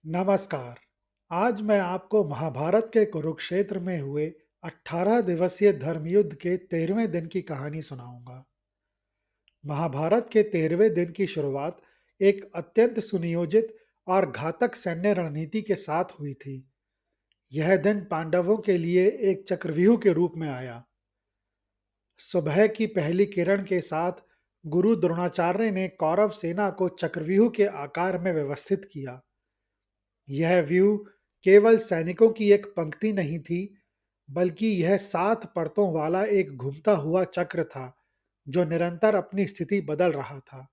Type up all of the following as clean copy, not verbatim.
नमस्कार। आज मैं आपको महाभारत के कुरुक्षेत्र में हुए 18 दिवसीय धर्मयुद्ध के 13वें दिन की कहानी सुनाऊंगा। महाभारत के 13वें दिन की शुरुआत एक अत्यंत सुनियोजित और घातक सैन्य रणनीति के साथ हुई थी। यह दिन पांडवों के लिए एक चक्रव्यूह के रूप में आया। सुबह की पहली किरण के साथ गुरु द्रोणाचार्य ने कौरव सेना को चक्रव्यूह के आकार में व्यवस्थित किया। यह व्यू केवल सैनिकों की एक पंक्ति नहीं थी, बल्कि यह 7 परतों वाला एक घूमता हुआ चक्र था, जो निरंतर अपनी स्थिति बदल रहा था।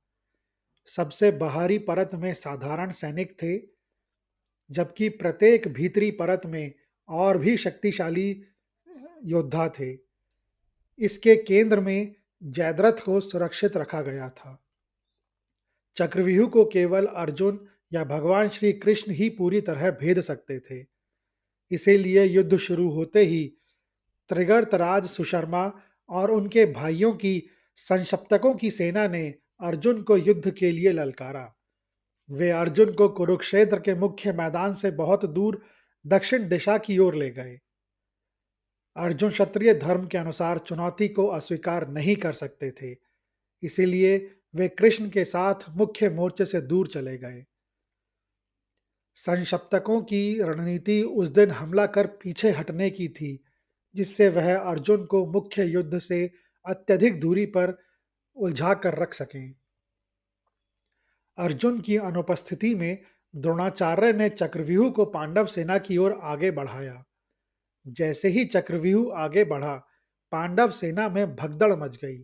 सबसे बाहरी परत में साधारण सैनिक थे, जबकि प्रत्येक भीतरी परत में और भी शक्तिशाली योद्धा थे। इसके केंद्र में जयद्रथ को सुरक्षित रखा गया था। चक्रव्यूह को केवल अर्जुन या भगवान श्री कृष्ण ही पूरी तरह भेद सकते थे। इसीलिए युद्ध शुरू होते ही त्रिगर्तराज सुशर्मा और उनके भाइयों की संशप्तकों की सेना ने अर्जुन को युद्ध के लिए ललकारा। वे अर्जुन को कुरुक्षेत्र के मुख्य मैदान से बहुत दूर दक्षिण दिशा की ओर ले गए। अर्जुन क्षत्रिय धर्म के अनुसार चुनौती को अस्वीकार नहीं कर सकते थे, इसीलिए वे कृष्ण के साथ मुख्य मोर्चे से दूर चले गए। संशप्तकों की रणनीति उस दिन हमला कर पीछे हटने की थी, जिससे वह अर्जुन को मुख्य युद्ध से अत्यधिक दूरी पर उलझा कर रख सकें। अर्जुन की अनुपस्थिति में द्रोणाचार्य ने चक्रव्यूह को पांडव सेना की ओर आगे बढ़ाया। जैसे ही चक्रव्यूह आगे बढ़ा, पांडव सेना में भगदड़ मच गई।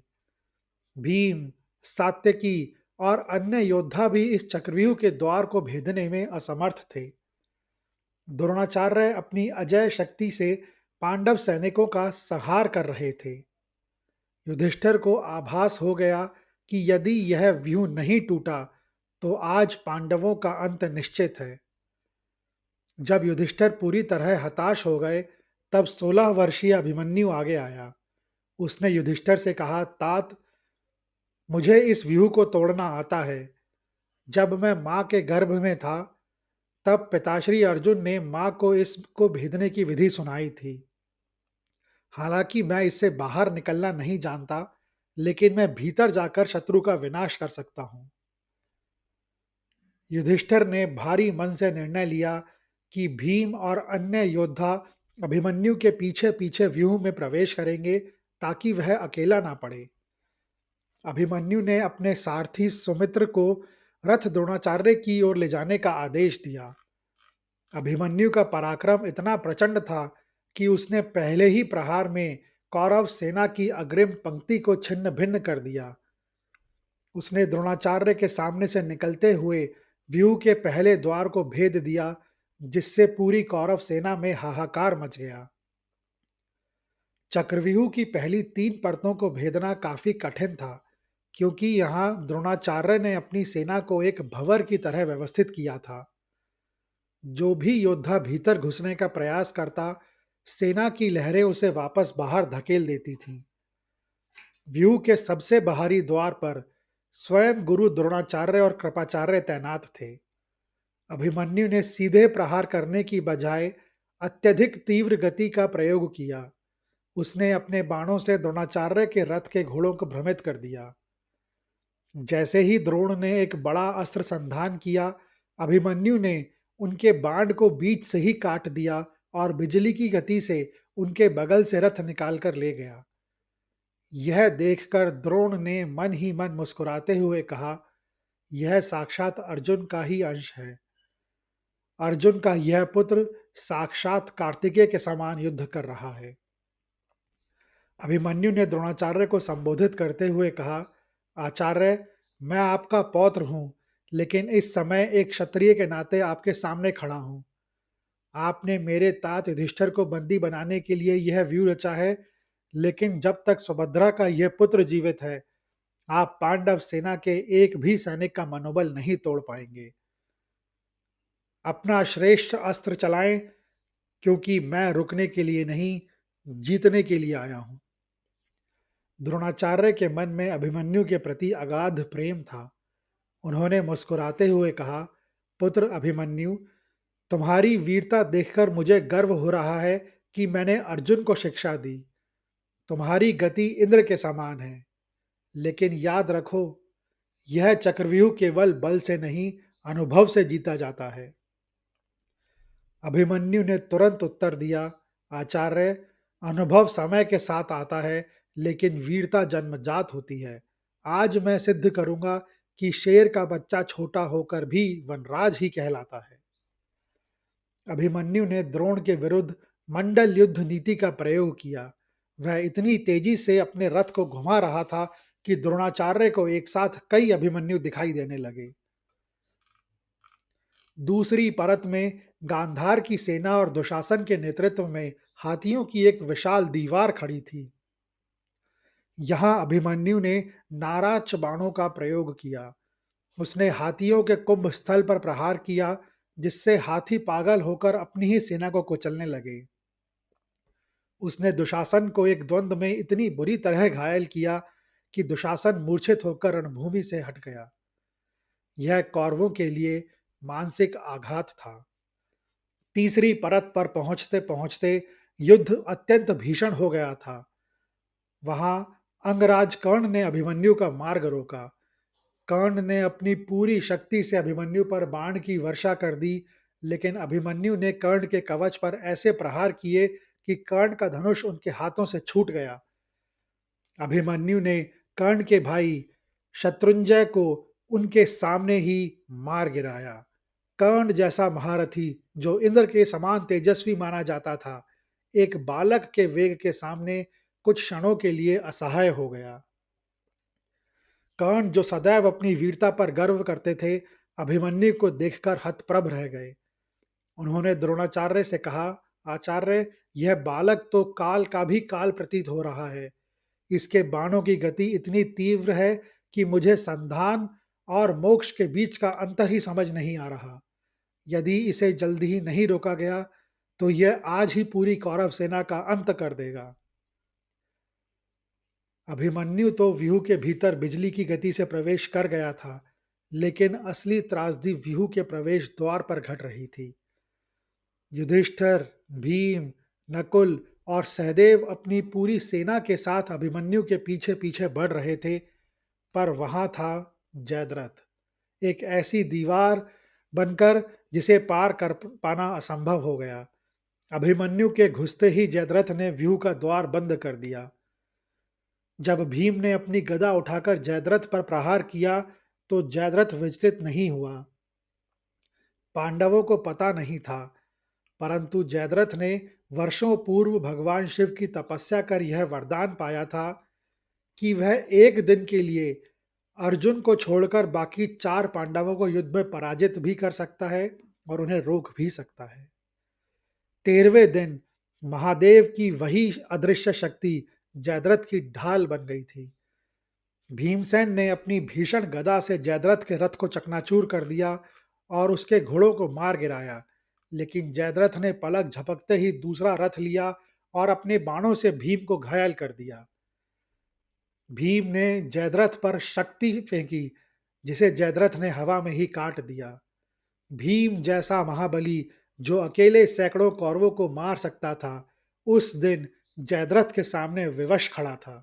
भीम, सात्यकी और अन्य योद्धा भी इस चक्रव्यूह के द्वार को भेदने में असमर्थ थे। द्रोणाचार्य अपनी अजय शक्ति से पांडव सैनिकों का संहार कर रहे थे। युधिष्ठिर को आभास हो गया कि यदि यह व्यूह नहीं टूटा, तो आज पांडवों का अंत निश्चित है। जब युधिष्ठिर पूरी तरह हताश हो गए, तब 16 वर्षीय अभिमन्यु आगे आया। उसने युधिष्ठिर से कहा, तात, मुझे इस व्यूह को तोड़ना आता है। जब मैं मां के गर्भ में था, तब पिताश्री अर्जुन ने मां को इसको भेदने की विधि सुनाई थी। हालांकि मैं इससे बाहर निकलना नहीं जानता, लेकिन मैं भीतर जाकर शत्रु का विनाश कर सकता हूं। युधिष्ठिर ने भारी मन से निर्णय लिया कि भीम और अन्य योद्धा अभिमन्यु के पीछे पीछे व्यूह में प्रवेश करेंगे, ताकि वह अकेला ना पड़े। अभिमन्यु ने अपने सारथी सुमित्र को रथ द्रोणाचार्य की ओर ले जाने का आदेश दिया। अभिमन्यु का पराक्रम इतना प्रचंड था कि उसने पहले ही प्रहार में कौरव सेना की अग्रिम पंक्ति को छिन्न भिन्न कर दिया। उसने द्रोणाचार्य के सामने से निकलते हुए व्यूह के पहले द्वार को भेद दिया, जिससे पूरी कौरव सेना में हाहाकार मच गया। चक्रव्यूह की पहली 3 परतों को भेदना काफी कठिन था, क्योंकि यहाँ द्रोणाचार्य ने अपनी सेना को एक भंवर की तरह व्यवस्थित किया था। जो भी योद्धा भीतर घुसने का प्रयास करता, सेना की लहरें उसे वापस बाहर धकेल देती थीं। व्यूह के सबसे बाहरी द्वार पर स्वयं गुरु द्रोणाचार्य और कृपाचार्य तैनात थे। अभिमन्यु ने सीधे प्रहार करने की बजाय अत्यधिक तीव्र गति का प्रयोग किया। उसने अपने बाणों से द्रोणाचार्य के रथ के घोड़ों को भ्रमित कर दिया। जैसे ही द्रोण ने एक बड़ा अस्त्र संधान किया, अभिमन्यु ने उनके बाण को बीच से ही काट दिया और बिजली की गति से उनके बगल से रथ निकालकर ले गया। यह देखकर द्रोण ने मन ही मन मुस्कुराते हुए कहा, यह साक्षात अर्जुन का ही अंश है। अर्जुन का यह पुत्र साक्षात कार्तिकेय के समान युद्ध कर रहा है। अभिमन्यु ने द्रोणाचार्य को संबोधित करते हुए कहा, आचार्य, मैं आपका पौत्र हूं, लेकिन इस समय एक क्षत्रिय के नाते आपके सामने खड़ा हूं। आपने मेरे तात युधिष्ठिर को बंदी बनाने के लिए यह व्यूह रचा है, लेकिन जब तक सुभद्रा का यह पुत्र जीवित है, आप पांडव सेना के एक भी सैनिक का मनोबल नहीं तोड़ पाएंगे। अपना श्रेष्ठ अस्त्र चलाएं, क्योंकि मैं रुकने के लिए नहीं, जीतने के लिए आया हूं। द्रोणाचार्य के मन में अभिमन्यु के प्रति अगाध प्रेम था। उन्होंने मुस्कुराते हुए कहा, पुत्र अभिमन्यु, तुम्हारी वीरता देखकर मुझे गर्व हो रहा है कि मैंने अर्जुन को शिक्षा दी। तुम्हारी गति इंद्र के समान है। लेकिन याद रखो, यह चक्रव्यूह केवल बल से नहीं, अनुभव से जीता जाता है। अभिमन्यु ने तुरंत उत्तर दिया, आचार्य, अनुभव समय के साथ आता है, लेकिन वीरता जन्मजात होती है। आज मैं सिद्ध करूंगा कि शेर का बच्चा छोटा होकर भी वनराज ही कहलाता है। अभिमन्यु ने द्रोण के विरुद्ध मंडल युद्ध नीति का प्रयोग किया। वह इतनी तेजी से अपने रथ को घुमा रहा था कि द्रोणाचार्य को एक साथ कई अभिमन्यु दिखाई देने लगे। दूसरी परत में गांधार की सेना और दुशासन के नेतृत्व में हाथियों की एक विशाल दीवार खड़ी थी। यहाँ अभिमन्यु ने नाराज बाणों का प्रयोग किया। उसने हाथियों के कुंभ स्थल पर प्रहार किया, जिससे हाथी पागल होकर अपनी ही सेना को कुचलने लगे। उसने दुशासन को एक द्वंद्व में इतनी बुरी तरह घायल किया कि दुशासन मूर्छित होकर रणभूमि से हट गया। यह कौरवों के लिए मानसिक आघात था। तीसरी परत पर पहुंचते पहुंचते युद्ध अत्यंत भीषण हो गया था। वहां अंगराज कर्ण ने अभिमन्यु का मार्ग रोका। कर्ण ने अपनी पूरी शक्ति से अभिमन्यु पर बाण की वर्षा कर दी, लेकिन अभिमन्यु ने कर्ण के कवच पर ऐसे प्रहार किए कि कर्ण का धनुष उनके हाथों से छूट गया। अभिमन्यु ने कर्ण के भाई शत्रुंजय को उनके सामने ही मार गिराया। कर्ण जैसा महारथी, जो इंद्र के समान तेजस्वी माना जाता था, एक बालक के वेग के सामने कुछ क्षणों के लिए असहाय हो गया। कर्ण, जो सदैव अपनी वीरता पर गर्व करते थे, अभिमन्यु को देखकर हतप्रभ रह गए। उन्होंने द्रोणाचार्य से कहा, आचार्य, यह बालक तो काल का भी काल प्रतीत हो रहा है। इसके बाणों की गति इतनी तीव्र है कि मुझे संधान और मोक्ष के बीच का अंतर ही समझ नहीं आ रहा। यदि इसे जल्दी ही नहीं रोका गया, तो यह आज ही पूरी कौरव सेना का अंत कर देगा। अभिमन्यु तो व्यूह के भीतर बिजली की गति से प्रवेश कर गया था, लेकिन असली त्रासदी व्यूह के प्रवेश द्वार पर घट रही थी। युधिष्ठिर, भीम, नकुल और सहदेव अपनी पूरी सेना के साथ अभिमन्यु के पीछे पीछे बढ़ रहे थे, पर वहां था जयद्रथ, एक ऐसी दीवार बनकर जिसे पार कर पाना असंभव हो गया। अभिमन्यु के घुसते ही जयद्रथ ने व्यूह का द्वार बंद कर दिया। जब भीम ने अपनी गदा उठाकर जयद्रथ पर प्रहार किया, तो जयद्रथ विचलित नहीं हुआ। पांडवों को पता नहीं था, परंतु जयद्रथ ने वर्षों पूर्व भगवान शिव की तपस्या कर यह वरदान पाया था कि वह एक दिन के लिए अर्जुन को छोड़कर बाकी चार पांडवों को युद्ध में पराजित भी कर सकता है और उन्हें रोक भी सकता है। 13वें दिन महादेव की वही अदृश्य शक्ति जयद्रथ की ढाल बन गई थी। भीमसेन ने अपनी भीषण गदा से जयद्रथ के रथ को चकनाचूर कर दिया और उसके घोड़ों को मार गिराया, लेकिन जयद्रथ ने पलक झपकते ही दूसरा रथ लिया और अपने बाणों से भीम को घायल कर दिया। भीम ने जयद्रथ पर शक्ति फेंकी, जिसे जयद्रथ ने हवा में ही काट दिया। भीम जैसा महाबली, जो अकेले सैकड़ों कौरवों को मार सकता था, उस दिन जयद्रथ के सामने विवश खड़ा था।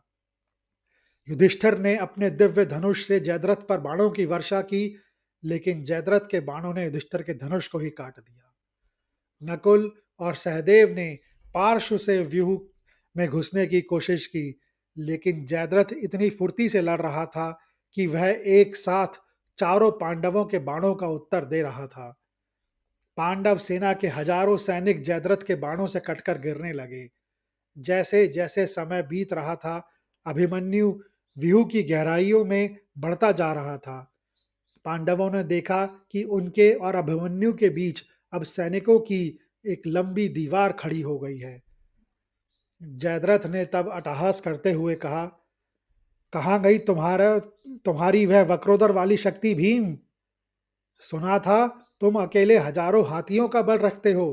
युधिष्ठिर ने अपने दिव्य धनुष से जयद्रथ पर बाणों की वर्षा की, लेकिन जयद्रथ के बाणों ने युधिष्ठिर के धनुष को ही काट दिया। नकुल और सहदेव ने पार्श्व से व्यूह में घुसने की कोशिश की, लेकिन जयद्रथ इतनी फुर्ती से लड़ रहा था कि वह एक साथ चारों पांडवों के बाणों का उत्तर दे रहा था। पांडव सेना के हजारों सैनिक जयद्रथ के बाणों से कटकर गिरने लगे। जैसे जैसे समय बीत रहा था, अभिमन्यु व्यूह की गहराइयों में बढ़ता जा रहा था। पांडवों ने देखा कि उनके और अभिमन्यु के बीच अब सैनिकों की एक लंबी दीवार खड़ी हो गई है। जयद्रथ ने तब अट्टहास करते हुए कहा, कहाँ गई तुम्हारी वह वक्रोदर वाली शक्ति भीम? सुना था तुम अकेले हजारों हाथियों का बल रखते हो,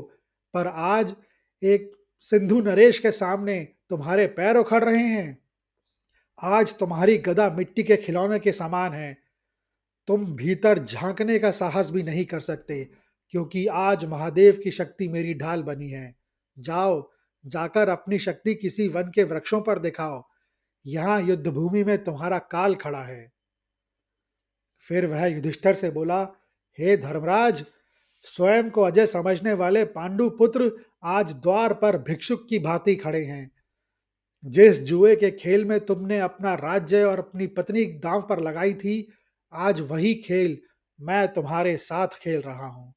पर आज एक सिंधु नरेश के सामने तुम्हारे पैर उखड़ रहे हैं। आज तुम्हारी गदा मिट्टी के खिलौने के समान है। तुम भीतर झांकने का साहस भी नहीं कर सकते। क्योंकि आज महादेव की शक्ति मेरी ढाल बनी है। जाओ, जाकर अपनी शक्ति किसी वन के वृक्षों पर दिखाओ। यहाँ युद्ध भूमि में तुम्हारा काल खड़ा है। फिर वह युधिष्ठिर से बोला, हे धर्मराज, स्वयं को अजय समझने वाले पांडु पुत्र आज द्वार पर भिक्षुक की भांति खड़े हैं। जिस जुए के खेल में तुमने अपना राज्य और अपनी पत्नी दांव पर लगाई थी, आज वही खेल मैं तुम्हारे साथ खेल रहा हूं।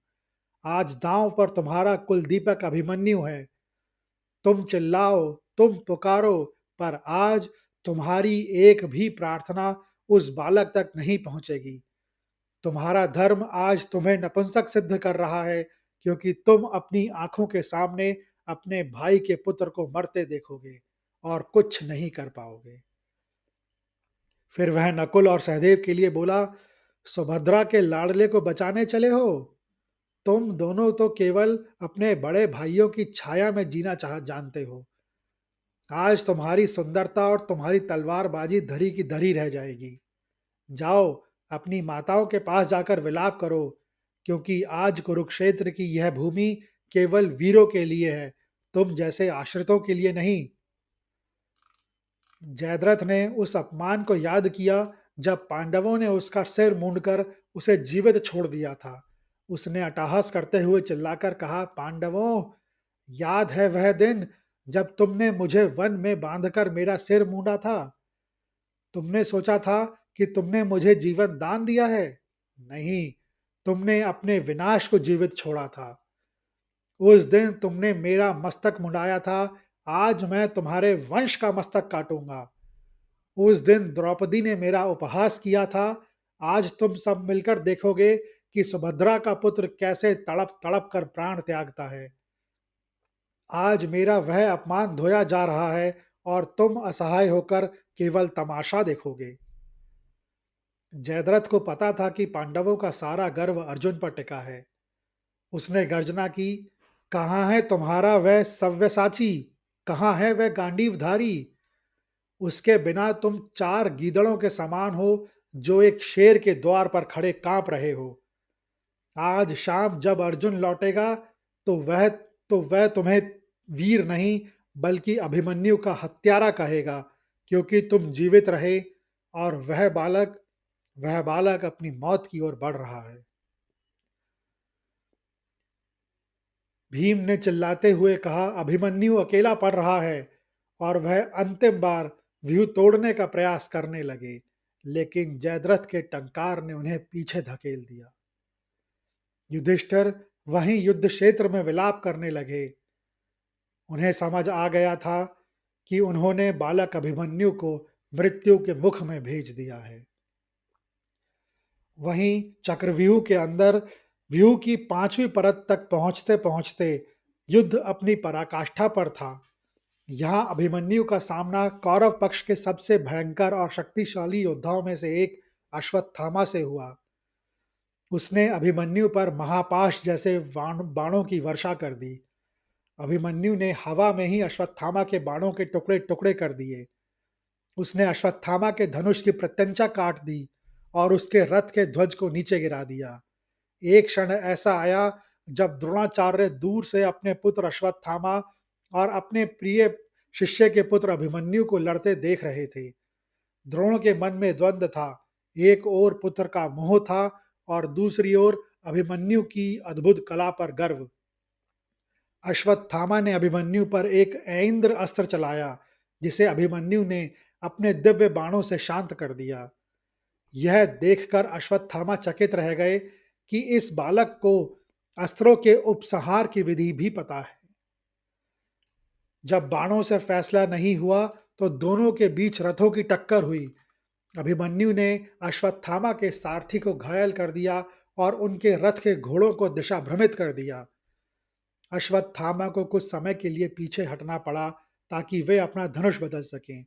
आज दांव पर तुम्हारा कुल दीपक अभिमन्यु है। तुम चिल्लाओ, तुम पुकारो, पर आज तुम्हारी एक भी प्रार्थना उस बालक तक नहीं पहुंचेगी। तुम्हारा धर्म आज तुम्हें नपुंसक सिद्ध कर रहा है, क्योंकि तुम अपनी आंखों के सामने अपने भाई के पुत्र को मरते देखोगे और कुछ नहीं कर पाओगे। फिर वह नकुल और सहदेव के लिए बोला, सुभद्रा के लाडले को बचाने चले हो? तुम दोनों तो केवल अपने बड़े भाइयों की छाया में जीना चाह जानते हो। आज तुम्हारी सुंदरता और तुम्हारी तलवारबाजी धरी की धरी रह जाएगी। जाओ, अपनी माताओं के पास जाकर विलाप करो, क्योंकि आज कुरुक्षेत्र की यह भूमि केवल वीरों के लिए है, तुम जैसे आश्रितों के लिए नहीं। जयद्रथ ने उस अपमान को याद किया जब पांडवों ने उसका सिर मूंडकर उसे जीवित छोड़ दिया था। उसने अट्टहास करते हुए चिल्लाकर कहा, पांडवों, याद है वह दिन जब तुमने मुझे वन में बांधकर मेरा सिर मूंडा था? तुमने सोचा था कि तुमने मुझे जीवन दान दिया है? नहीं, तुमने अपने विनाश को जीवित छोड़ा था। उस दिन तुमने मेरा मस्तक मुंडाया था, आज मैं तुम्हारे वंश का मस्तक काटूंगा। उस दिन द्रौपदी ने मेरा उपहास किया था, आज तुम सब मिलकर देखोगे कि सुभद्रा का पुत्र कैसे तड़प तड़प कर प्राण त्यागता है। आज मेरा वह अपमान धोया जा रहा है और तुम असहाय होकर केवल तमाशा देखोगे। जयद्रथ को पता था कि पांडवों का सारा गर्व अर्जुन पर टिका है। उसने गर्जना की, कहाँ है तुम्हारा वह सव्यसाची? कहाँ है वह गांडीवधारी? उसके बिना तुम चार गीदड़ों के समान हो, जो एक शेर के द्वार पर खड़े कांप रहे हो। आज शाम जब अर्जुन लौटेगा तो वह तुम्हें वीर नहीं, बल्कि अभिमन्यु का हत्यारा कहेगा, क्योंकि तुम जीवित रहे और वह बालक अपनी मौत की ओर बढ़ रहा है। भीम ने चिल्लाते हुए कहा, अभिमन्यु अकेला पड़ रहा है। और वह अंतिम बार व्यू तोड़ने का प्रयास करने लगे, लेकिन जयद्रथ के टंकार ने उन्हें पीछे धकेल दिया। युधिष्ठिर वहीं युद्ध क्षेत्र में विलाप करने लगे। उन्हें समझ आ गया था कि उन्होंने बालक अभिमन्यु को मृत्यु के मुख में भेज दिया है। वहीं चक्रव्यूह के अंदर व्यूह की 5वीं परत तक पहुंचते पहुंचते युद्ध अपनी पराकाष्ठा पर था। यहाँ अभिमन्यु का सामना कौरव पक्ष के सबसे भयंकर और शक्तिशाली योद्धाओं में से एक अश्वत्थामा से हुआ। उसने अभिमन्यु पर महापाश जैसे बाणों की वर्षा कर दी। अभिमन्यु ने हवा में ही अश्वत्थामा के बाणों के टुकड़े टुकड़े कर दिए। उसने अश्वत्थामा के धनुष की प्रत्यंचा काट दी और उसके रथ के ध्वज को नीचे गिरा दिया। एक क्षण ऐसा आया जब द्रोणाचार्य दूर से अपने पुत्र अश्वत्थामा और अपने प्रिय शिष्य के पुत्र अभिमन्यु को लड़ते देख रहे थे। द्रोण के मन में द्वंद्व था, एक ओर पुत्र का मोह था और दूसरी ओर अभिमन्यु की अद्भुत कला पर गर्व। अश्वत्थामा ने अभिमन्यु पर एक ऐन्द्र अस्त्र चलाया, जिसे अभिमन्यु ने अपने दिव्य बाणों से शांत कर दिया। यह देखकर अश्वत्थामा चकित रह गए कि इस बालक को अस्त्रों के उपसंहार की विधि भी पता है। जब बाणों से फैसला नहीं हुआ तो दोनों के बीच रथों की टक्कर हुई। अभिमन्यु ने अश्वत्थामा के सारथी को घायल कर दिया और उनके रथ के घोड़ों को दिशा भ्रमित कर दिया। अश्वत्थामा को कुछ समय के लिए पीछे हटना पड़ा ताकि वे अपना धनुष बदल सकें।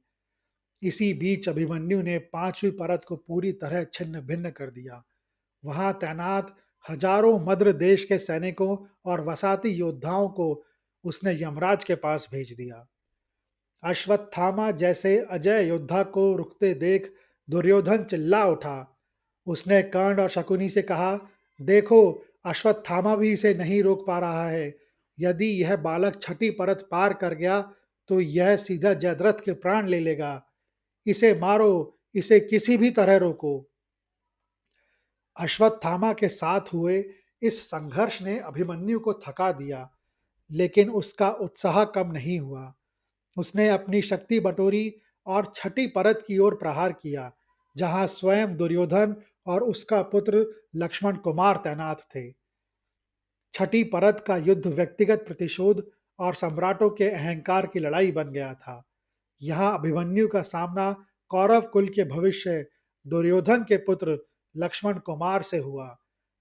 इसी बीच अभिमन्यु ने 5वीं परत को पूरी तरह छिन्न भिन्न कर दिया। वहां तैनात हजारों मद्र देश के सैनिकों और वसाती योद्धाओं को उसने यमराज के पास भेज दिया। अश्वत्थामा जैसे अजय योद्धा को रुकते देख दुर्योधन चिल्ला उठा। उसने कर्ण और शकुनी से कहा, देखो, अश्वत्थामा भी इसे नहीं रोक पा रहा है। यदि यह बालक छठी परत पार कर गया, तो यह सीधा जयद्रथ के प्राण ले लेगा। इसे मारो, इसे किसी भी तरह रोको। अश्वत्थामा के साथ हुए इस संघर्ष ने अभिमन्यु को थका दिया, लेकिन उसका उत्साह कम नहीं हुआ। उसने अपनी शक्ति बटोरी और छठी परत की ओर प्रहार किया, जहां स्वयं दुर्योधन और उसका पुत्र लक्ष्मण कुमार तैनात थे। छठी परत का युद्ध व्यक्तिगत प्रतिशोध और सम्राटों के अहंकार की लड़ाई बन गया था। यहाँ अभिमन्यु का सामना कौरव कुल के भविष्य दुर्योधन के पुत्र लक्ष्मण कुमार से हुआ।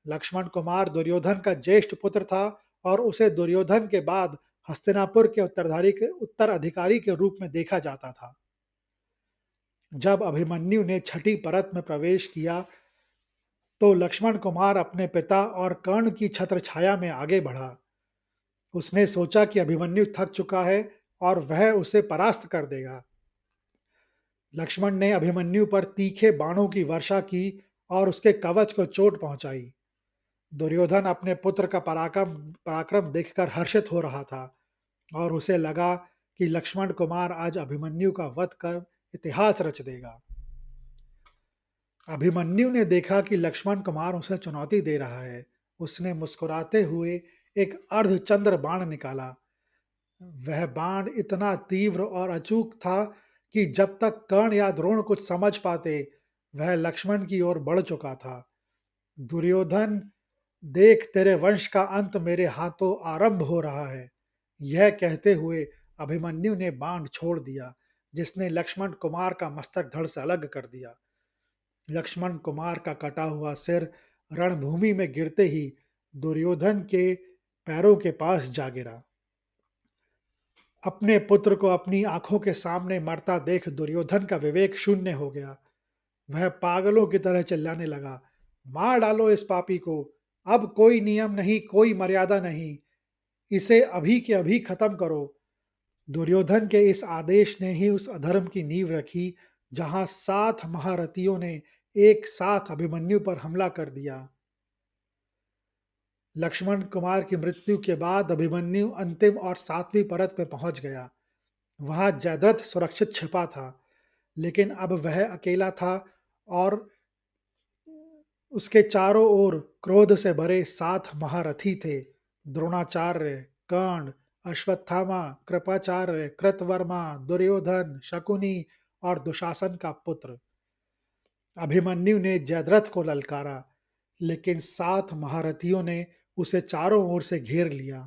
लक्ष्मण कुमार दुर्योधन का ज्येष्ठ पुत्र था और उसे दुर्योधन के बाद हस्तिनापुर के उत्तराधिकारी के रूप में देखा जाता था। जब अभिमन्यु ने छठी परत में प्रवेश किया, तो लक्ष्मण कुमार अपने पिता और कर्ण की छत्र छाया में आगे बढ़ा। उसने सोचा कि अभिमन्यु थक चुका है और वह उसे परास्त कर देगा। लक्ष्मण ने अभिमन्यु पर तीखे बाणों की वर्षा की और उसके कवच को चोट पहुंचाई। दुर्योधन अपने पुत्र का पराक्रम पराक्रम देखकर हर्षित हो रहा था और उसे लगा कि लक्ष्मण कुमार आज अभिमन्यु का वध कर इतिहास रच देगा। अभिमन्यु ने देखा कि लक्ष्मण कुमार उसे चुनौती दे रहा है। उसने मुस्कुराते हुए एक अर्धचंद्र बाण निकाला। वह बाण इतना तीव्र और अचूक था कि जब तक कर्ण या द्रोण कुछ समझ पाते, वह लक्ष्मण की ओर बढ़ चुका था। दुर्योधन, देख तेरे वंश का अंत मेरे हाथों आरंभ हो रहा है। यह कहते हुए अभिमन्यु ने बाण छोड़ दिया, जिसने लक्ष्मण कुमार का मस्तक धड़ से अलग कर दिया। लक्ष्मण कुमार का कटा हुआ सिर रणभूमि में गिरते ही दुर्योधन के पैरों के पास जा गिरा। अपने पुत्र को अपनी आंखों के सामने मरता देख दुर्योधन का विवेक शून्य हो गया। वह पागलों की तरह चिल्लाने लगा, मार डालो इस पापी को। अब कोई नियम नहीं, कोई मर्यादा नहीं। इसे अभी के अभी खत्म करो। दुर्योधन के इस आदेश ने ही उस अधर्म की नींव रखी, जहां 7 महारथियों ने एक साथ अभिमन्यु पर हमला कर दिया। लक्ष्मण कुमार की मृत्यु के बाद अभिमन्यु अंतिम और 7वीं परत पे पहुंच गया। वहां जयद्रथ सुरक्षित छिपा था, लेकिन अब वह अकेला था और उसके चारों ओर क्रोध से भरे 7 महारथी थे। द्रोणाचार्य, कर्ण, अश्वत्थामा, कृपाचार्य, कृतवर्मा, दुर्योधन, शकुनी और दुशासन का पुत्र। अभिमन्यु ने जयद्रथ को ललकारा, लेकिन 7 महारथियों ने उसे चारों ओर से घेर लिया।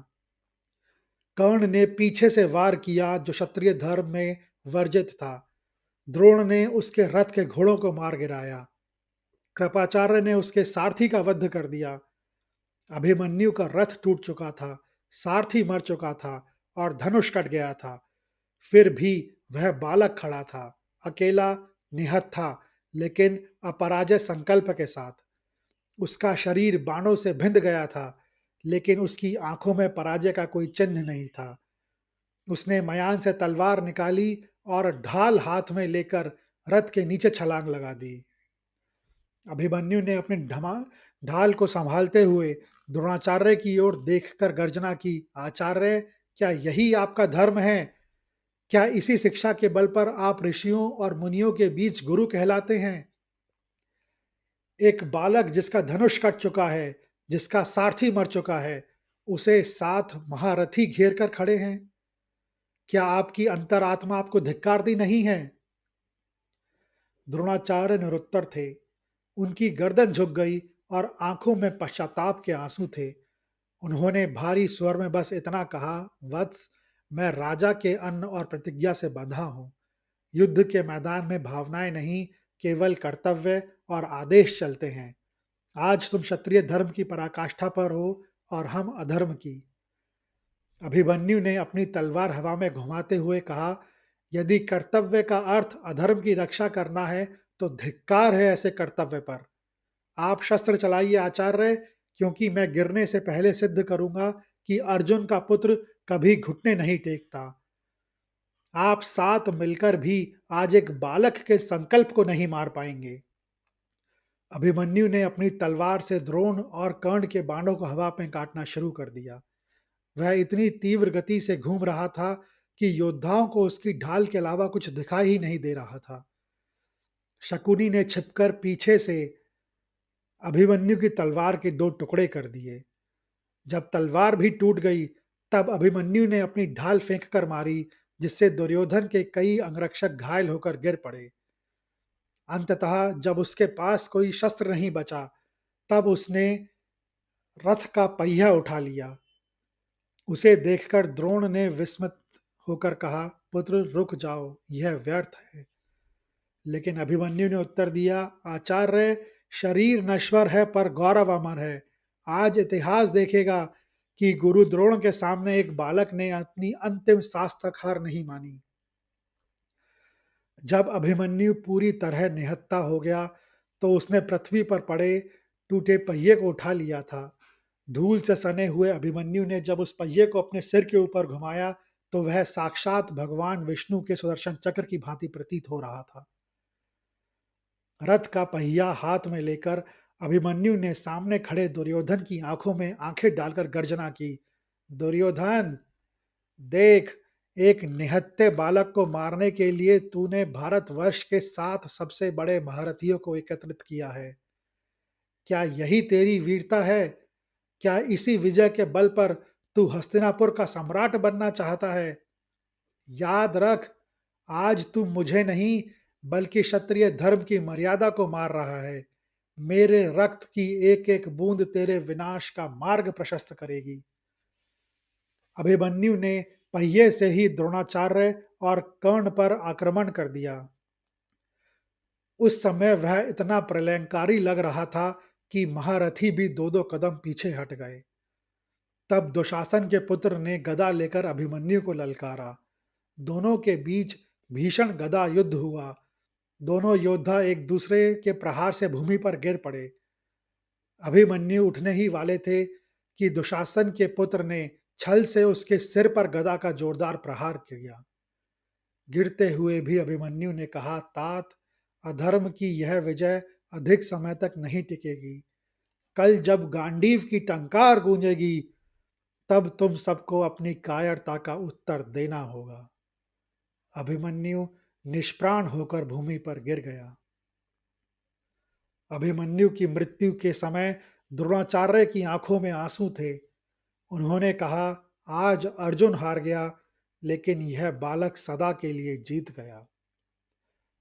कर्ण ने पीछे से वार किया, जो क्षत्रिय धर्म में वर्जित था। द्रोण ने उसके रथ के घोड़ों को मार गिराया। कृपाचार्य ने उसके सारथी का वध कर दिया। अभिमन्यु का रथ टूट चुका था, सारथी मर चुका था और धनुष कट गया था। फिर भी वह बालक खड़ा था, अकेला, निहत्था, लेकिन अपराजय संकल्प के साथ। उसका शरीर बाणों से भिंद गया था, लेकिन उसकी आंखों में पराजय का कोई चिन्ह नहीं था। उसने मयान से तलवार निकाली और ढाल हाथ में लेकर रथ के नीचे छलांग लगा दी। अभिमन्यु ने अपनी ढाल को संभालते हुए द्रोणाचार्य की ओर देखकर गर्जना की, आचार्य, क्या यही आपका धर्म है? क्या इसी शिक्षा के बल पर आप ऋषियों और मुनियों के बीच गुरु कहलाते हैं? एक बालक जिसका धनुष कट चुका है, जिसका सारथी मर चुका है, उसे 7 महारथी घेर कर खड़े हैं। क्या आपकी अंतरात्मा आपको धिक्कारती नहीं है? द्रोणाचार्य निरुत्तर थे। उनकी गर्दन झुक गई और आंखों में पश्चाताप के आंसू थे। उन्होंने भारी स्वर में बस इतना कहा, वत्स, मैं राजा के अन्न और प्रतिज्ञा से बंधा हूं। युद्ध के मैदान में भावनाएं नहीं, केवल कर्तव्य और आदेश चलते हैं। आज तुम क्षत्रिय धर्म की पराकाष्ठा पर हो और हम अधर्म की। अभिमन्यु ने अपनी तलवार हवा में घुमाते हुए कहा, यदि कर्तव्य का अर्थ अधर्म की रक्षा करना है, तो धिक्कार है ऐसे कर्तव्य पर। आप शस्त्र चलाइए आचार्य, क्योंकि मैं गिरने से पहले सिद्ध करूंगा कि अर्जुन का पुत्र कभी घुटने नहीं टेकता। आप 7 मिलकर भी आज एक बालक के संकल्प को नहीं मार पाएंगे। अभिमन्यु ने अपनी तलवार से द्रोण और कर्ण के बाणों को हवा में काटना शुरू कर दिया। वह इतनी तीव्र गति से घूम रहा था कि योद्धाओं को उसकी ढाल के अलावा कुछ दिखाई ही नहीं दे रहा था। शकुनी ने छिपकर पीछे से अभिमन्यु की तलवार के दो टुकड़े कर दिए। जब तलवार भी टूट गई, तब अभिमन्यु ने अपनी ढाल फेंक कर मारी, जिससे दुर्योधन के कई अंगरक्षक घायल होकर गिर पड़े। अंततः जब उसके पास कोई शस्त्र नहीं बचा, तब उसने रथ का पहिया उठा लिया। उसे देखकर द्रोण ने विस्मित होकर कहा, पुत्र रुक जाओ, यह व्यर्थ है। लेकिन अभिमन्यु ने उत्तर दिया, आचार्य, शरीर नश्वर है पर गौरव अमर है। आज इतिहास देखेगा कि गुरु द्रोण के सामने एक बालक ने अपनी अंतिम सांस तक हार नहीं मानी। जब अभिमन्यु पूरी तरह निहत्था हो गया, तो उसने पृथ्वी पर पड़े टूटे पहिए को उठा लिया था। धूल से सने हुए अभिमन्यु ने जब उस पहिए को अपने सिर के ऊपर घुमाया, तो वह साक्षात भगवान विष्णु के सुदर्शन चक्र की भांति प्रतीत हो रहा था। रथ का पहिया हाथ में लेकर अभिमन्यु ने सामने खड़े दुर्योधन की आंखों में आंखें डालकर गर्जना की, दुर्योधन, देख, एक निहत्थे बालक को मारने के लिए तूने भारतवर्ष के 7 सबसे बड़े महारथियों को एकत्रित किया है। क्या यही तेरी वीरता है? क्या इसी विजय के बल पर तू हस्तिनापुर का सम्राट बनना चाहता है? याद रख, आज तू मुझे नहीं, बल्कि क्षत्रिय धर्म की मर्यादा को मार रहा है। मेरे रक्त की एक एक बूंद तेरे विनाश का मार्ग प्रशस्त करेगी। अभिमन्यु ने पहिए से ही द्रोणाचार्य और कर्ण पर आक्रमण कर दिया। उस समय वह इतना प्रलयंकारी लग रहा था कि महारथी भी दो दो कदम पीछे हट गए। तब दुशासन के पुत्र ने गदा लेकर अभिमन्यु को ललकारा। दोनों के बीच भीषण गदा युद्ध हुआ। दोनों योद्धा एक दूसरे के प्रहार से भूमि पर गिर पड़े। अभिमन्यु उठने ही वाले थे कि दुशासन के पुत्र ने छल से उसके सिर पर गदा का जोरदार प्रहार किया। गिरते हुए भी अभिमन्यु ने कहा, तात, अधर्म की यह विजय अधिक समय तक नहीं टिकेगी। कल जब गांडीव की टंकार गूंजेगी, तब तुम सबको अपनी कायरता का उत्तर देना होगा। अभिमन्यु निष्प्राण होकर भूमि पर गिर गया। अभिमन्यु की मृत्यु के समय द्रोणाचार्य की आंखों में आंसू थे। उन्होंने कहा, आज अर्जुन हार गया, लेकिन यह बालक सदा के लिए जीत गया।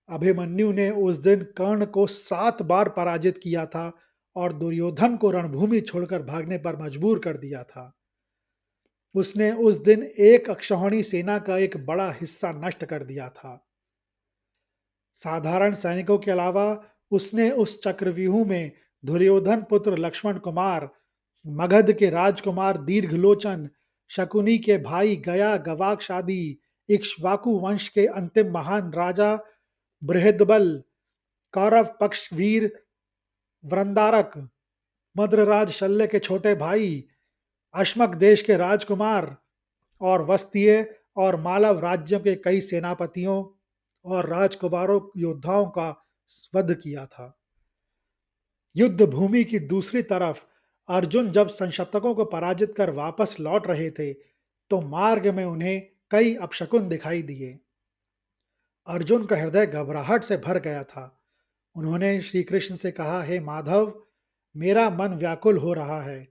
अभिमन्यु ने उस दिन कर्ण को 7 बार पराजित किया था और दुर्योधन को रणभूमि छोड़कर भागने पर मजबूर कर दिया था। उसने उस दिन एक अक्षौहिणी सेना का एक बड़ा हिस्सा नष्ट कर दिया था। साधारण सैनिकों के अलावा उसने उस चक्रव्यूह में दुर्योधन पुत्र लक्ष्मण कुमार, मगध के राजकुमार दीर्घलोचन, शकुनी के भाई गया गवाक्ष आदि इक्ष्वाकु वंश के अंतिम महान राजा बृहदबल, कौरव पक्ष वीर वृंदारक, मद्रराज शल्य के छोटे भाई, अश्मक देश के राजकुमार और वस्तीय और मालव राज्यों के कई सेनापतियों और राजकुमारों योद्धाओं का वध किया था। युद्ध भूमि की दूसरी तरफ अर्जुन जब संशप्तकों को पराजित कर वापस लौट रहे थे, तो मार्ग में उन्हें कई अपशकुन दिखाई दिए। अर्जुन का हृदय घबराहट से भर गया था। उन्होंने श्री कृष्ण से कहा, हे माधव, मेरा मन व्याकुल हो रहा है।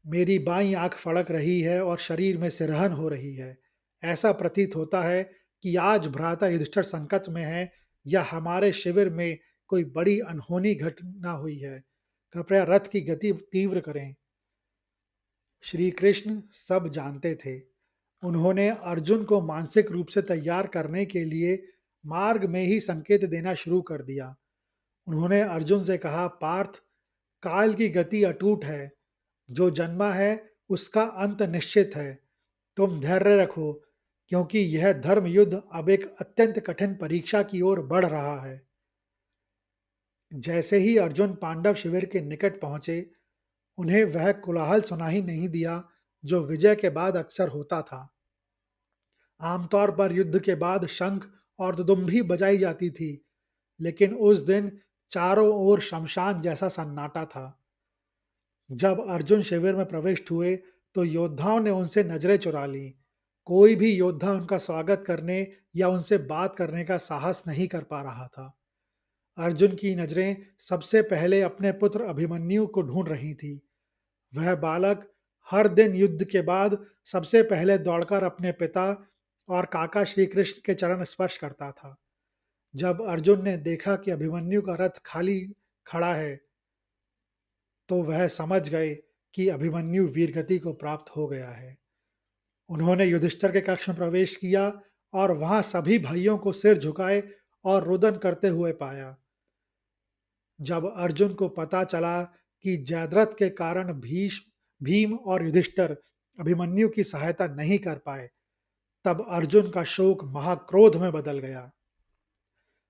मेरी बाईं आंख फड़क रही है और शरीर में सिरहन हो रही है। ऐसा प्रतीत होता है कि आज भ्राता युधिष्ठिर संकट में है या हमारे शिविर में कोई बड़ी अनहोनी घटना हुई है। कृपया रथ की गति तीव्र करें। श्री कृष्ण सब जानते थे। उन्होंने अर्जुन को मानसिक रूप से तैयार करने के लिए मार्ग में ही संकेत देना शुरू कर दिया। उन्होंने अर्जुन से कहा, पार्थ, काल की गति अटूट है। जो जन्मा है उसका अंत निश्चित है। तुम धैर्य रखो, क्योंकि यह धर्म युद्ध अब एक अत्यंत कठिन परीक्षा की ओर बढ़ रहा है। जैसे ही अर्जुन पांडव शिविर के निकट पहुंचे, उन्हें वह कोलाहल सुनाई नहीं दिया जो विजय के बाद अक्सर होता था। आमतौर पर युद्ध के बाद शंख और दुदुम्भी बजाई जाती थी, लेकिन उस दिन चारों ओर शमशान जैसा सन्नाटा था। जब अर्जुन शिविर में प्रविष्ट हुए, तो योद्धाओं ने उनसे नजरें चुरा लीं। कोई भी योद्धा उनका स्वागत करने या उनसे बात करने का साहस नहीं कर पा रहा था। अर्जुन की नजरें सबसे पहले अपने पुत्र अभिमन्यु को ढूंढ रही थी। वह बालक हर दिन युद्ध के बाद सबसे पहले दौड़कर अपने पिता और काका श्री कृष्ण के चरण स्पर्श करता था। जब अर्जुन ने देखा कि अभिमन्यु का रथ खाली खड़ा है, तो वह समझ गए कि अभिमन्यु वीरगति को प्राप्त हो गया है। उन्होंने युधिष्ठिर के कक्ष में प्रवेश किया और वहां सभी भाइयों को सिर झुकाए और रुदन करते हुए पाया। जब अर्जुन को पता चला कि जयद्रथ के कारण भीम और युधिष्ठिर अभिमन्यु की सहायता नहीं कर पाए, तब अर्जुन का शोक महाक्रोध में बदल गया।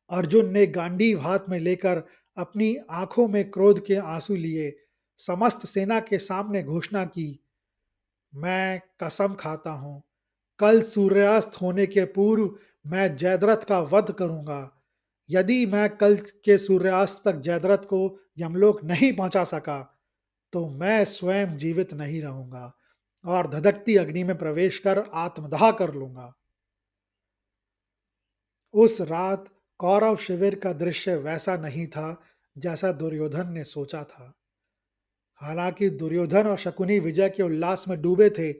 अर्जुन ने गांडीव हाथ में लेकर अपनी आंखों में क्रोध के आंसू लिए समस्त सेना के सामने घोषणा की, मैं कसम खाता हूं, कल सूर्यास्त होने के पूर्व मैं जयद्रथ का वध करूंगा। यदि मैं कल के सूर्यास्त तक जयद्रथ को यमलोक नहीं पहुंचा सका, तो मैं स्वयं जीवित नहीं रहूंगा और धधकती अग्नि में प्रवेश कर आत्मदाह कर लूंगा। उस रात कौरव शिविर का दृश्य वैसा नहीं था जैसा दुर्योधन ने सोचा था। हालांकि दुर्योधन और शकुनी विजय के उल्लास में डूबे थे,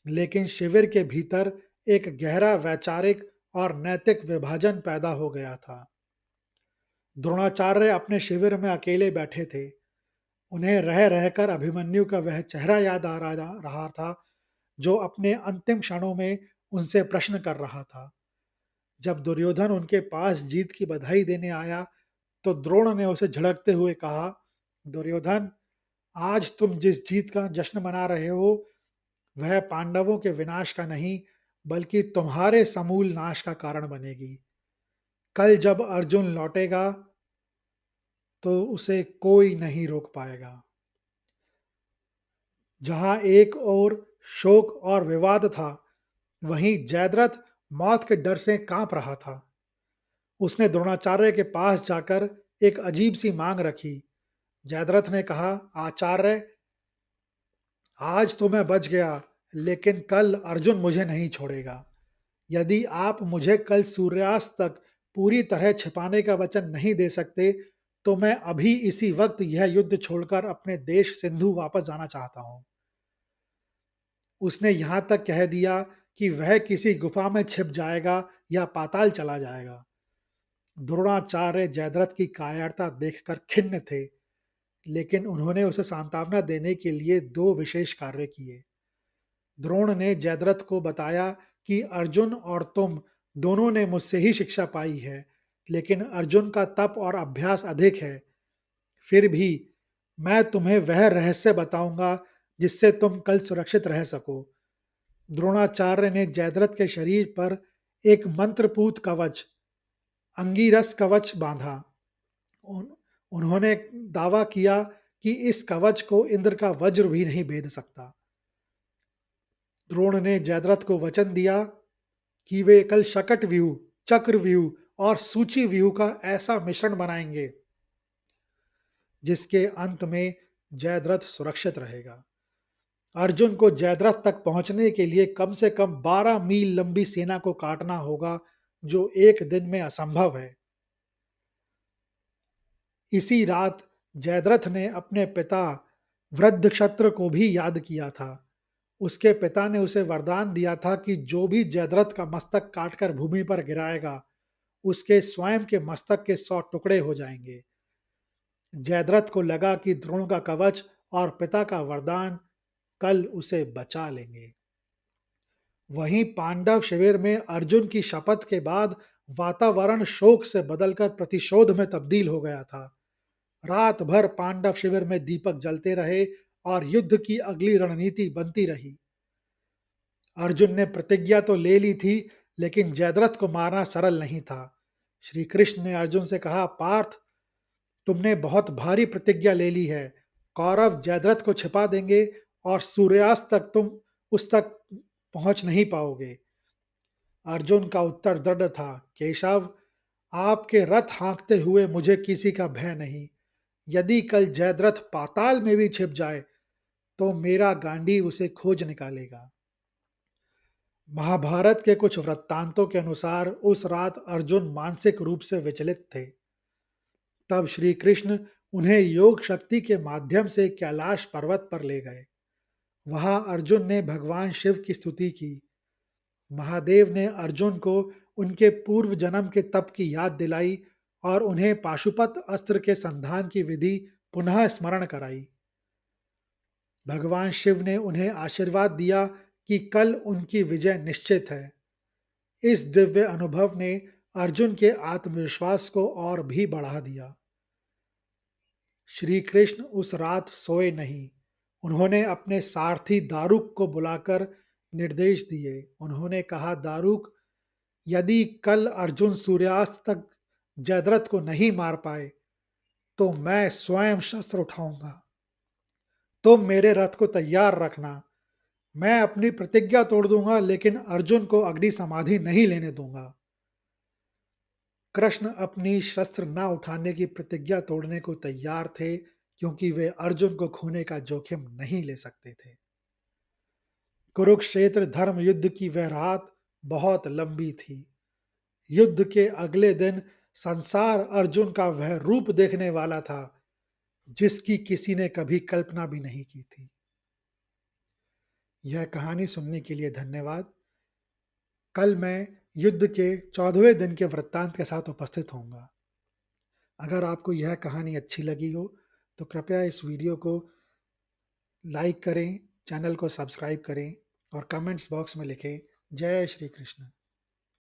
लेकिन शिविर के भीतर एक गहरा वैचारिक और नैतिक विभाजन पैदा हो गया था। द्रोणाचार्य अपने शिविर में अकेले बैठे थे। उन्हें रह रहकर अभिमन्यु का वह चेहरा याद आ रहा था, जो अपने अंतिम क्षणों में उनसे प्रश्न कर रहा था। जब दुर्योधन उनके पास जीत की बधाई देने आया, तो द्रोण ने उसे झिड़कते हुए कहा, दुर्योधन, आज तुम जिस जीत का जश्न मना रहे हो, वह पांडवों के विनाश का नहीं, बल्कि तुम्हारे समूल नाश का कारण बनेगी। कल जब अर्जुन लौटेगा, तो उसे कोई नहीं रोक पाएगा। जहां एक ओर शोक और विवाद था, वहीं जयद्रथ मौत के डर से कांप रहा था। उसने द्रोणाचार्य के पास जाकर एक अजीब सी मांग रखी। जयद्रथ ने कहा, आचार्य, आज तो मैं बच गया, लेकिन कल अर्जुन मुझे नहीं छोड़ेगा। यदि आप मुझे कल सूर्यास्त तक पूरी तरह छिपाने का वचन नहीं दे सकते, तो मैं अभी इसी वक्त यह युद्ध छोड़कर अपने देश सिंधु वापस जाना चाहता हूं। उसने यहां तक कह दिया कि वह किसी गुफा में छिप जाएगा या पाताल चला जाएगा। द्रोणाचार्य जयद्रथ की कायरता देखकर खिन्न थे, लेकिन उन्होंने उसे सांत्वना देने के लिए दो विशेष कार्य किए। द्रोण ने जयद्रथ को बताया कि अर्जुन और तुम दोनों ने मुझसे ही शिक्षा पाई है, लेकिन अर्जुन का तप और अभ्यास अधिक है। फिर भी मैं तुम्हें वह रहस्य बताऊंगा जिससे तुम कल सुरक्षित रह सको। द्रोणाचार्य ने जयद्रथ के शरीर पर एक मंत्रपूत कवच, अंगीरस कवच बांधा। उन, उन्होंने दावा किया कि इस कवच को इंद्र का वज्र भी नहीं भेद सकता। द्रोण ने जयद्रथ को वचन दिया कि वे कल शकट व्यूह, चक्र व्यूह और सूची व्यूह का ऐसा मिश्रण बनाएंगे जिसके अंत में जयद्रथ सुरक्षित रहेगा। अर्जुन को जयद्रथ तक पहुंचने के लिए कम से कम 12 मील लंबी सेना को काटना होगा, जो एक दिन में असंभव है। इसी रात जयद्रथ ने अपने पिता वृद्धक्षत्र को भी याद किया था। उसके पिता ने उसे वरदान दिया था कि जो भी जयद्रथ का मस्तक काटकर भूमि पर गिराएगा, उसके स्वयं के मस्तक के 100 टुकड़े हो जाएंगे। जयद्रथ को लगा कि द्रोण का कवच और पिता का वरदान कल उसे बचा लेंगे। वहीं पांडव शिविर में अर्जुन की शपथ के बाद वातावरण शोक से बदलकर प्रतिशोध में तब्दील हो गया था। रात भर पांडव शिविर में दीपक जलते रहे और युद्ध की अगली रणनीति बनती रही। अर्जुन ने प्रतिज्ञा तो ले ली थी, लेकिन जयद्रथ को मारना सरल नहीं था। श्री कृष्ण ने अर्जुन से कहा, पार्थ, तुमने बहुत भारी प्रतिज्ञा ले ली है। कौरव जयद्रथ को छिपा देंगे और सूर्यास्त तक तुम उस तक पहुंच नहीं पाओगे। अर्जुन का उत्तर दृढ़ था, केशव, आपके रथ हाँकते हुए मुझे किसी का भय नहीं। यदि कल जयद्रथ पाताल में भी छिप जाए, तो मेरा गांडीव उसे खोज निकालेगा। महाभारत के कुछ वृत्तांतों के अनुसार उस रात अर्जुन मानसिक रूप से विचलित थे। तब श्री कृष्ण उन्हें योग शक्ति के माध्यम से कैलाश पर्वत पर ले गए। वहां अर्जुन ने भगवान शिव की स्तुति की। महादेव ने अर्जुन को उनके पूर्व जन्म के तप की याद दिलाई और उन्हें पाशुपत अस्त्र के संधान की विधि पुनः स्मरण कराई। भगवान शिव ने उन्हें आशीर्वाद दिया कि कल उनकी विजय निश्चित है। इस दिव्य अनुभव ने अर्जुन के आत्मविश्वास को और भी बढ़ा दिया। श्री कृष्ण उस रात सोए नहीं। उन्होंने अपने सारथी दारुक को बुलाकर निर्देश दिए। उन्होंने कहा, दारुक, यदि कल अर्जुन सूर्यास्त तक जयद्रथ को नहीं मार पाए, तो मैं स्वयं शस्त्र उठाऊंगा। तुम मेरे रथ को तैयार रखना। मैं अपनी प्रतिज्ञा तोड़ दूंगा, लेकिन अर्जुन को अग्नि समाधि नहीं लेने दूंगा। कृष्ण अपनी शस्त्र न उठाने की प्रतिज्ञा तोड़ने को तैयार थे, क्योंकि वे अर्जुन को खोने का जोखिम नहीं ले सकते थे। कुरुक्षेत्र धर्म युद्ध की वह रात बहुत लंबी थी। युद्ध के अगले दिन संसार अर्जुन का वह रूप देखने वाला था, जिसकी किसी ने कभी कल्पना भी नहीं की थी। यह कहानी सुनने के लिए धन्यवाद। कल मैं युद्ध के 14वें दिन के वृत्तांत के साथ उपस्थित होऊंगा। अगर आपको यह कहानी अच्छी लगी हो, तो कृपया इस वीडियो को लाइक करें, चैनल को सब्सक्राइब करें और कमेंट्स बॉक्स में लिखें, जय श्री कृष्ण।